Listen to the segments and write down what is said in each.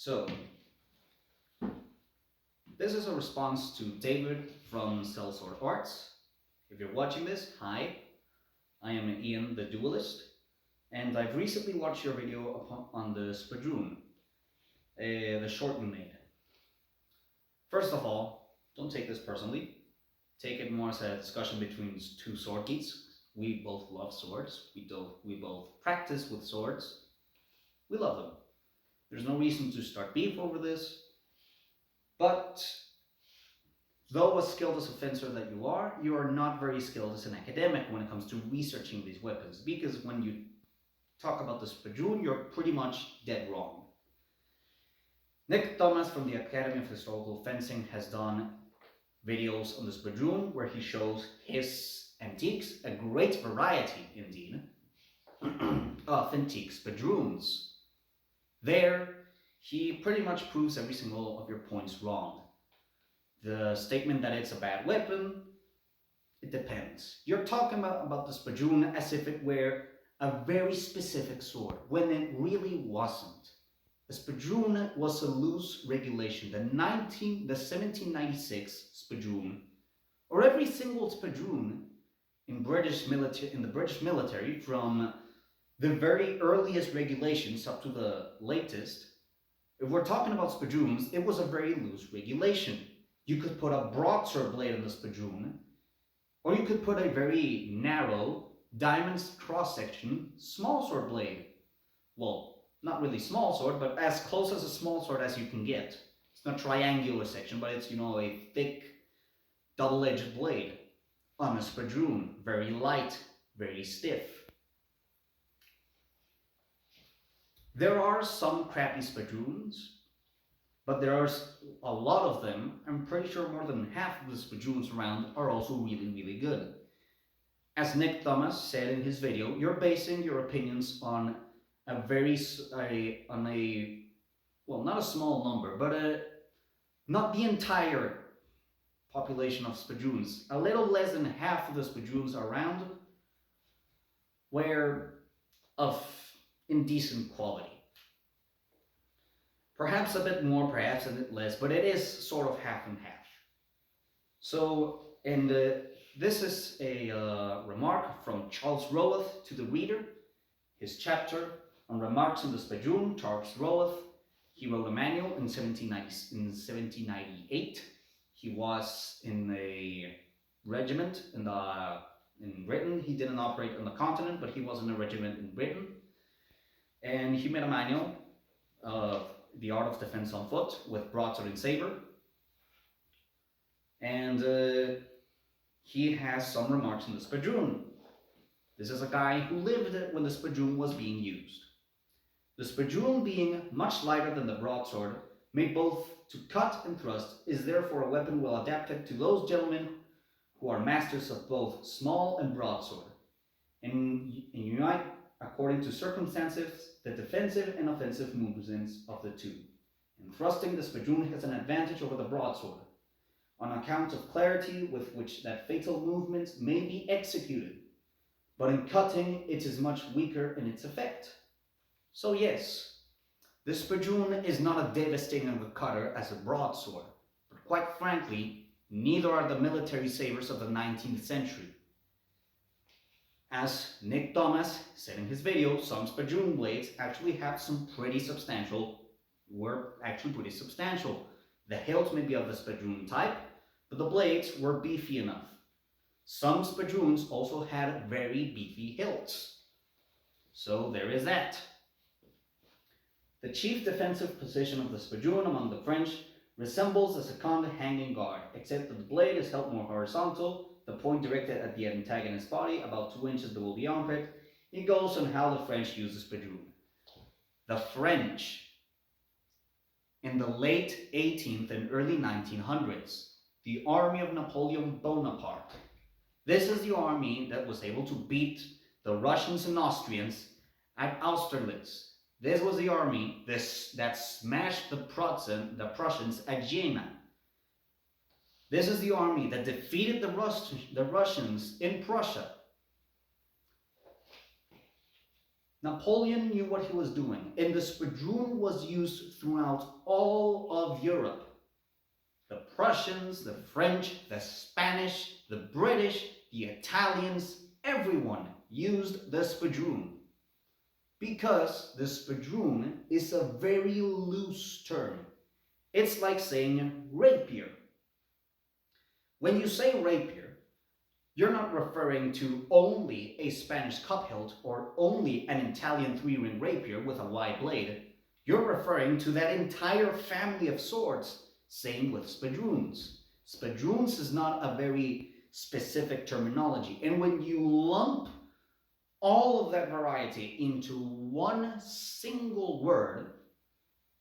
So, this is a response to David from Sellsword Arts. If you're watching this, hi, I am Ian the Duelist, and I've recently watched your video on the Spadroon, the short you made. First of all, don't take this personally. Take it more as a discussion between two sword geeks. We both love swords. We both practice with swords. We love them. There's no reason to start beef over this. But though as skilled as a fencer that you are not very skilled as an academic when it comes to researching these weapons. Because when you talk about the Spadroon, you're pretty much dead wrong. Nick Thomas from the Academy of Historical Fencing has done videos on the Spadroon where he shows his antiques, a great variety indeed, of antique Spadroons. There, he pretty much proves every single of your points wrong. The statement that it's a bad weapon, it depends. You're talking about the Spadroon as if it were a very specific sword, when it really wasn't. The Spadroon was a loose regulation. The 1796 Spadroon, or every single Spadroon in the British military, from the very earliest regulations up to the latest, if we're talking about Spadroons, it was a very loose regulation. You could put a broadsword blade on the Spadroon, or you could put a very narrow, diamond cross-section small sword blade. Well, not really small sword, but as close as a small sword as you can get. It's not triangular section, but it's, a thick, double-edged blade on a Spadroon. Very light, very stiff. There are some crappy Spadroons, but there are a lot of them. I'm pretty sure more than half of the Spadroons around are also really, really good. As Nick Thomas said in his video, you're basing your opinions on not a small number, but not the entire population of Spadroons. A little less than half of the Spadroons around were of indecent quality. Perhaps a bit more, perhaps a bit less, but it is sort of half and half. So, this is a remark from Charles Roweth to the reader, his chapter on remarks on the Spadroon. Charles Roweth, he wrote a manual in 1798. He was in a regiment in Britain. He didn't operate on the continent, but he was in a regiment in Britain. And he made a manual of the art of defense on foot with broadsword and saber. And he has some remarks on the Spadroon. This is a guy who lived when the Spadroon was being used. The Spadroon, being much lighter than the broadsword, made both to cut and thrust, is therefore a weapon well adapted to those gentlemen who are masters of both small and broadsword, and unite, according to circumstances, the defensive and offensive movements of the two. In thrusting, the Spadroon has an advantage over the broadsword, on account of clarity with which that fatal movement may be executed, but in cutting, it is much weaker in its effect. So yes, the Spadroon is not as devastating of a cutter as a broadsword, but quite frankly, neither are the military sabers of the 19th century. As Nick Thomas said in his video, some Spadroon blades actually have were actually pretty substantial. The hilt may be of the Spadroon type, but the blades were beefy enough. Some Spadroons also had very beefy hilts. So there is that. The chief defensive position of the Spadroon among the French resembles a second hanging guard, except that the blade is held more horizontal, the point directed at the antagonist's body, about 2 inches below the armpit. It goes on how the French use the Spadroon. The French, in the late 18th and early 1900s, the army of Napoleon Bonaparte. This is the army that was able to beat the Russians and Austrians at Austerlitz. This was the army that smashed the Prussians at Jena. This is the army that defeated the Russians in Prussia. Napoleon knew what he was doing, and the Spadroon was used throughout all of Europe. The Prussians, the French, the Spanish, the British, the Italians, everyone used the Spadroon. Because the Spadroon is a very loose term. It's like saying rapier. When you say rapier, you're not referring to only a Spanish cup hilt or only an Italian three-ring rapier with a wide blade. You're referring to that entire family of swords. Same with Spadroons. Spadroons is not a very specific terminology. And when you lump all of that variety into one single word,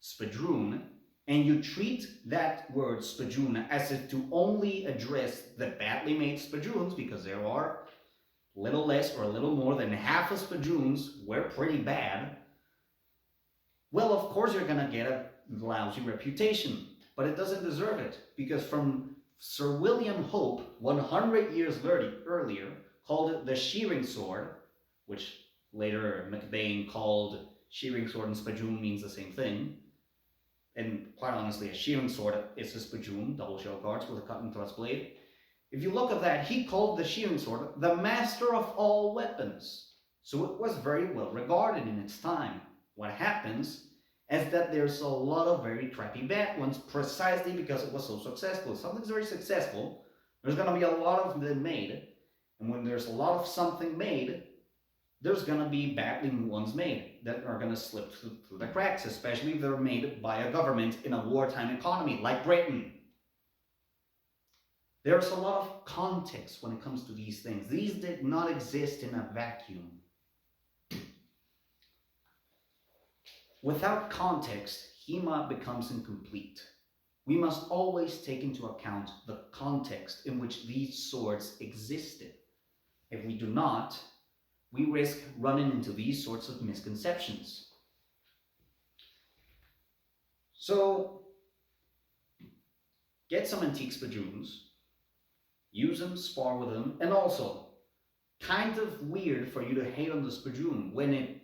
Spadroon, and you treat that word Spadroon as if to only address the badly made Spadroons, because there are little less or a little more than half of Spadroons were pretty bad, well, of course you're going to get a lousy reputation. But it doesn't deserve it, because from Sir William Hope, 100 years earlier, called it the shearing sword, which later McBain called shearing sword and Spadroon means the same thing. And quite honestly, a shearing sword is a Spadroon, double shell guards with a cut and thrust blade. If you look at that, he called the shearing sword the master of all weapons. So it was very well regarded in its time. What happens is that there's a lot of very crappy bad ones precisely because it was so successful. If something's very successful, there's going to be a lot of them made. And when there's a lot of something made, there's going to be badly ones made that are going to slip through the cracks, especially if they're made by a government in a wartime economy like Britain. There's a lot of context when it comes to these things. These did not exist in a vacuum. Without context, HEMA becomes incomplete. We must always take into account the context in which these swords existed. If we do not, we risk running into these sorts of misconceptions. So, get some antique Spadroons, use them, spar with them, and also, kind of weird for you to hate on the Spadroon. When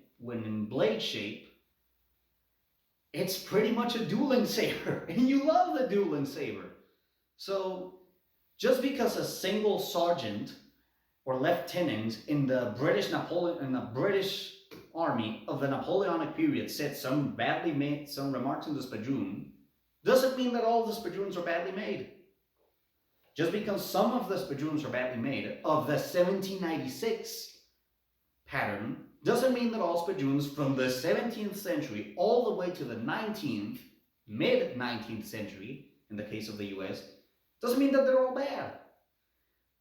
in blade shape, it's pretty much a dueling saber, and you love the dueling saber. So, just because a single sergeant or lieutenant in the British army of the Napoleonic period said some badly made some remarks on the Spadroon, doesn't mean that all the Spadroons are badly made. Just because some of the Spadroons are badly made of the 1796 pattern doesn't mean that all Spadroons from the 17th century all the way to the 19th, mid-19th century, in the case of the US, doesn't mean that they're all bad.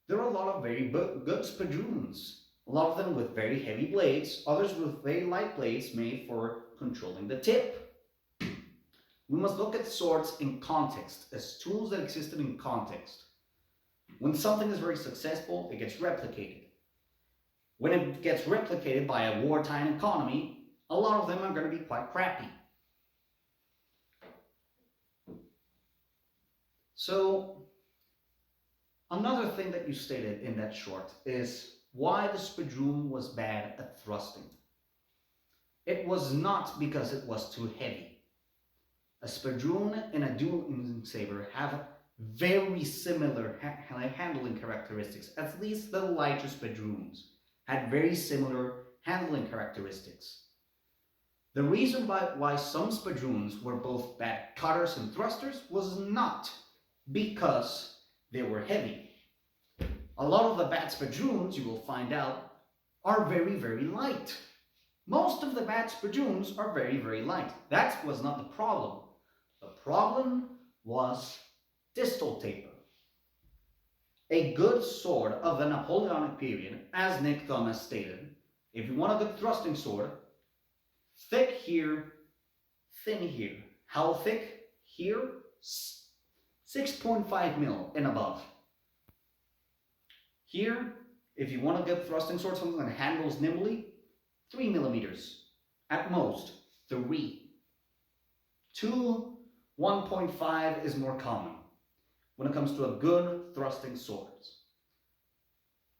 There are a lot of very good Spadroons, a lot of them with very heavy blades, others with very light blades made for controlling the tip. We must look at swords in context, as tools that existed in context. When something is very successful, it gets replicated. When it gets replicated by a wartime economy, a lot of them are going to be quite crappy. So, another thing that you stated in that short is why the Spadroon was bad at thrusting. It was not because it was too heavy. A Spadroon and a dueling saber have very similar handling characteristics. At least the lighter Spadroons had very similar handling characteristics. The reason why some Spadroons were both bad cutters and thrusters was not because they were heavy. A lot of the bad Spadroons, you will find out, are very, very light. Most of the bad Spadroons are very, very light. That was not the problem. The problem was distal taper. A good sword of the Napoleonic period, as Nick Thomas stated, if you want a good thrusting sword, thick here, thin here. How thick? Here, 6.5 mil and above. Here, if you want a good thrusting sword, something that handles nimbly, 3 millimeters. At most, 3. 2, 1.5 is more common when it comes to a good thrusting sword.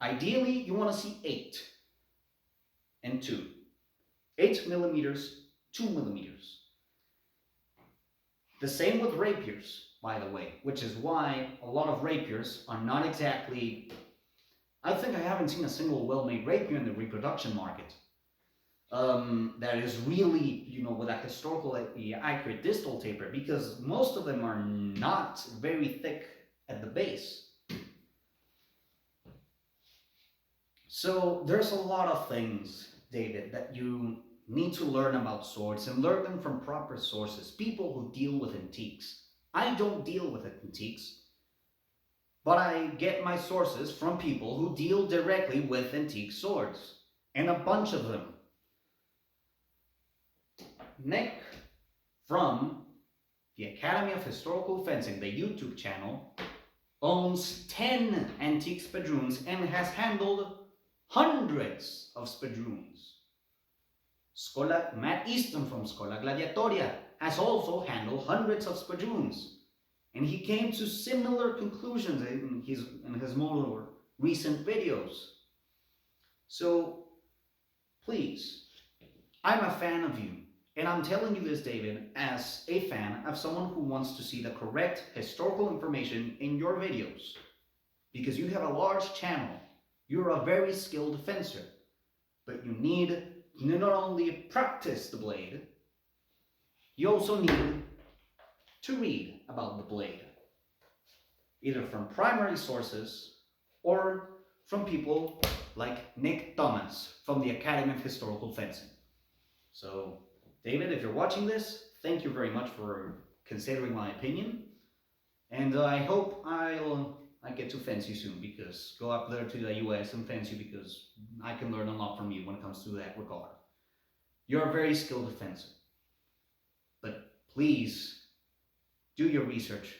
Ideally, you want to see 8 and 2. 8 millimeters, 2 millimeters. The same with rapiers, by the way, which is why a lot of rapiers are not exactly... I think I haven't seen a single well-made rapier in the reproduction market that is really, with a historically accurate distal taper, because most of them are not very thick at the base. So there's a lot of things, David, that you need to learn about swords and learn them from proper sources, people who deal with antiques. I don't deal with antiques, but I get my sources from people who deal directly with antique swords, and a bunch of them. Nick from the Academy of Historical Fencing, the YouTube channel, owns 10 antique Spadroons and has handled hundreds of Spadroons. Matt Easton from Scola Gladiatoria has also handled hundreds of Spadroons, and he came to similar conclusions in his more recent videos. So please, I'm a fan of you, and I'm telling you this, David, as a fan of someone who wants to see the correct historical information in your videos, because you have a large channel. You're a very skilled fencer, but you need not only practice the blade, you also need to read about the blade, either from primary sources or from people like Nick Thomas from the Academy of Historical Fencing. So, David, if you're watching this, thank you very much for considering my opinion, and I hope I get to fence you soon, because go up there to the US and fence you, because I can learn a lot from you when it comes to that regard. You're a very skilled fencer, but please do your research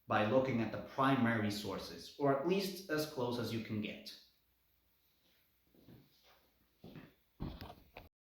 by looking at the primary sources, or at least as close as you can get.